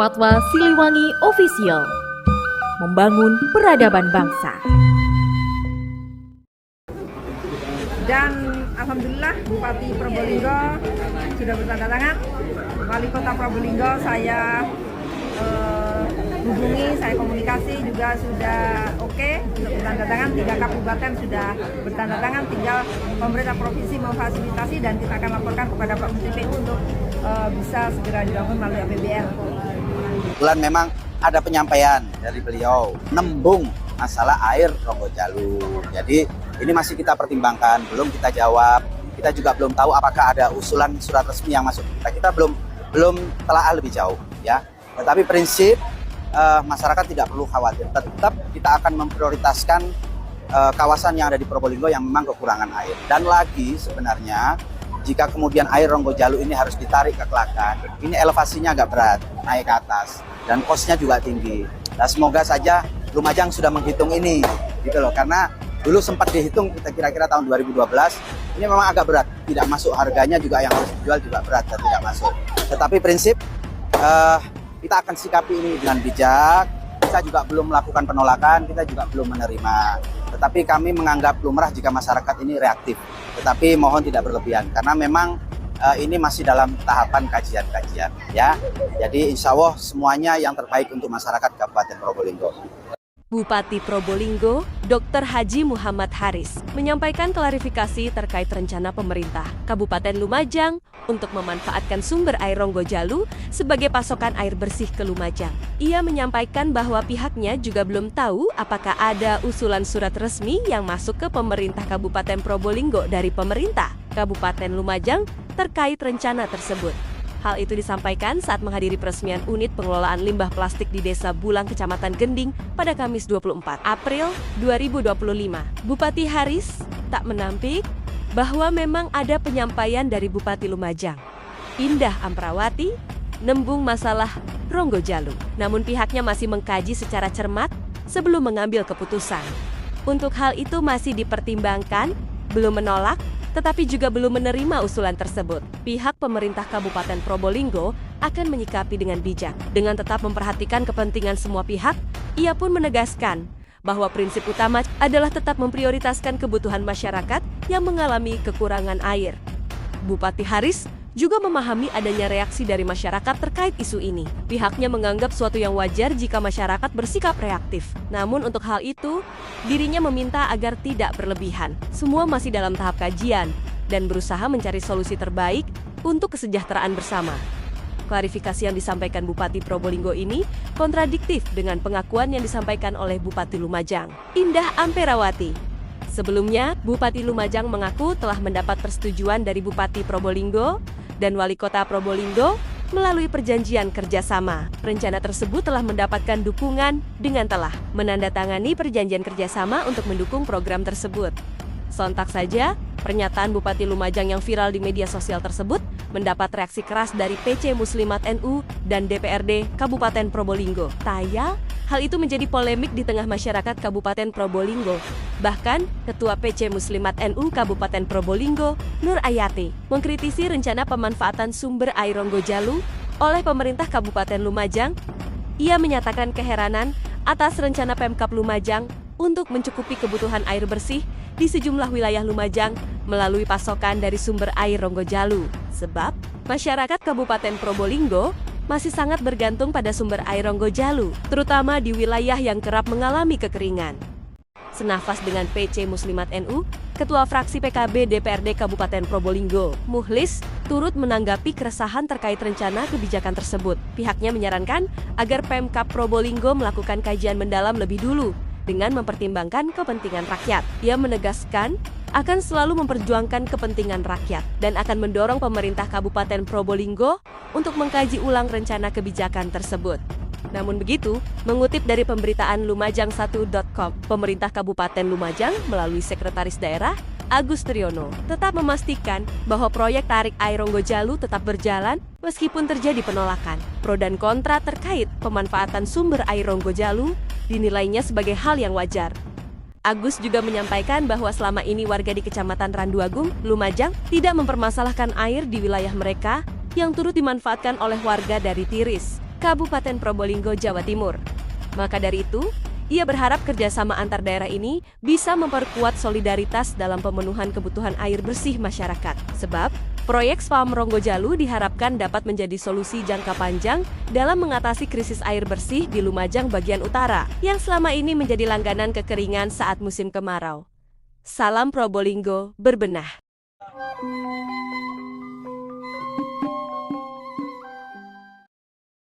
Fatwa Siliwangi Official, membangun peradaban bangsa. Dan alhamdulillah Bupati Probolinggo sudah bertanda tangan. Wali Kota Probolinggo saya hubungi, saya komunikasi juga sudah oke untuk bertanda tangan. 3 kabupaten sudah bertanda tangan, tinggal pemerintah provinsi memfasilitasi dan kita akan laporkan kepada Pak Menteri PU untuk bisa segera dibangun melalui APBN. Kebetulan memang ada penyampaian dari beliau nembung masalah air Ronggo Jalu. Jadi ini masih kita pertimbangkan, belum kita jawab. Kita juga belum tahu apakah ada usulan surat resmi yang masuk kita belum telaah lebih jauh ya. Tetapi prinsip masyarakat tidak perlu khawatir. Tetap kita akan memprioritaskan kawasan yang ada di Probolinggo yang memang kekurangan air. Dan lagi sebenarnya jika kemudian air Ronggo Jalu ini harus ditarik ke Klaten, ini elevasinya agak berat, naik ke atas dan kosnya juga tinggi. Nah, semoga saja Lumajang sudah menghitung ini, gitu loh. Karena dulu sempat dihitung kita kira-kira tahun 2012, ini memang agak berat, tidak masuk harganya juga yang harus dijual juga berat dan tidak masuk. Tetapi prinsip kita akan sikapi ini dengan bijak. Kita juga belum melakukan penolakan, kita juga belum menerima. Tetapi kami menganggap lumrah jika masyarakat ini reaktif. Tetapi mohon tidak berlebihan, karena memang ini masih dalam tahapan kajian-kajian. Ya, jadi insya Allah semuanya yang terbaik untuk masyarakat Kabupaten Probolinggo. Bupati Probolinggo, Dr. Haji Muhammad Haris, menyampaikan klarifikasi terkait rencana pemerintah Kabupaten Lumajang untuk memanfaatkan sumber air Ronggo Jalu sebagai pasokan air bersih ke Lumajang. Ia menyampaikan bahwa pihaknya juga belum tahu apakah ada usulan surat resmi yang masuk ke pemerintah Kabupaten Probolinggo dari pemerintah Kabupaten Lumajang terkait rencana tersebut. Hal itu disampaikan saat menghadiri peresmian unit pengelolaan limbah plastik di Desa Bulang, Kecamatan Gending pada Kamis 24 April 2025. Bupati Haris tak menampik bahwa memang ada penyampaian dari Bupati Lumajang, Indah Amprawati, nembung masalah Ronggo Jalu. Namun pihaknya masih mengkaji secara cermat sebelum mengambil keputusan. Untuk hal itu masih dipertimbangkan, belum menolak, tetapi juga belum menerima usulan tersebut. Pihak pemerintah Kabupaten Probolinggo akan menyikapi dengan bijak. Dengan tetap memperhatikan kepentingan semua pihak, ia pun menegaskan bahwa prinsip utama adalah tetap memprioritaskan kebutuhan masyarakat yang mengalami kekurangan air. Bupati Haris juga memahami adanya reaksi dari masyarakat terkait isu ini. Pihaknya menganggap suatu yang wajar jika masyarakat bersikap reaktif. Namun untuk hal itu, dirinya meminta agar tidak berlebihan. Semua masih dalam tahap kajian dan berusaha mencari solusi terbaik untuk kesejahteraan bersama. Klarifikasi yang disampaikan Bupati Probolinggo ini kontradiktif dengan pengakuan yang disampaikan oleh Bupati Lumajang, Indah Amperawati. Sebelumnya, Bupati Lumajang mengaku telah mendapat persetujuan dari Bupati Probolinggo dan Wali Kota Probolinggo melalui perjanjian kerjasama. Rencana tersebut telah mendapatkan dukungan dengan telah menandatangani perjanjian kerjasama untuk mendukung program tersebut. Sontak saja, pernyataan Bupati Lumajang yang viral di media sosial tersebut mendapat reaksi keras dari PC Muslimat NU dan DPRD Kabupaten Probolinggo. Tayal, hal itu menjadi polemik di tengah masyarakat Kabupaten Probolinggo. Bahkan, Ketua PC Muslimat NU Kabupaten Probolinggo, Nur Ayati, mengkritisi rencana pemanfaatan sumber air Ronggo Jalu oleh pemerintah Kabupaten Lumajang. Ia menyatakan keheranan atas rencana Pemkab Lumajang untuk mencukupi kebutuhan air bersih di sejumlah wilayah Lumajang melalui pasokan dari sumber air Ronggo Jalu. Sebab, masyarakat Kabupaten Probolinggo masih sangat bergantung pada sumber air Ronggo Jalu, terutama di wilayah yang kerap mengalami kekeringan. Senafas dengan PC Muslimat NU, Ketua Fraksi PKB DPRD Kabupaten Probolinggo, Muhlis, turut menanggapi keresahan terkait rencana kebijakan tersebut. Pihaknya menyarankan agar Pemkab Probolinggo melakukan kajian mendalam lebih dulu dengan mempertimbangkan kepentingan rakyat. Ia menegaskan akan selalu memperjuangkan kepentingan rakyat dan akan mendorong pemerintah Kabupaten Probolinggo untuk mengkaji ulang rencana kebijakan tersebut. Namun begitu, mengutip dari pemberitaan lumajang1.com, pemerintah Kabupaten Lumajang melalui Sekretaris Daerah Agus Triyono tetap memastikan bahwa proyek tarik air Ronggo Jalu tetap berjalan meskipun terjadi penolakan. Pro dan kontra terkait pemanfaatan sumber air Ronggo Jalu dinilainya sebagai hal yang wajar. Agus juga menyampaikan bahwa selama ini warga di Kecamatan Randuagung, Lumajang tidak mempermasalahkan air di wilayah mereka yang turut dimanfaatkan oleh warga dari Tiris. Kabupaten Probolinggo, Jawa Timur. Maka dari itu, ia berharap kerjasama antar daerah ini bisa memperkuat solidaritas dalam pemenuhan kebutuhan air bersih masyarakat. Sebab, proyek Spam Ronggojalu diharapkan dapat menjadi solusi jangka panjang dalam mengatasi krisis air bersih di Lumajang bagian utara, yang selama ini menjadi langganan kekeringan saat musim kemarau. Salam Probolinggo berbenah.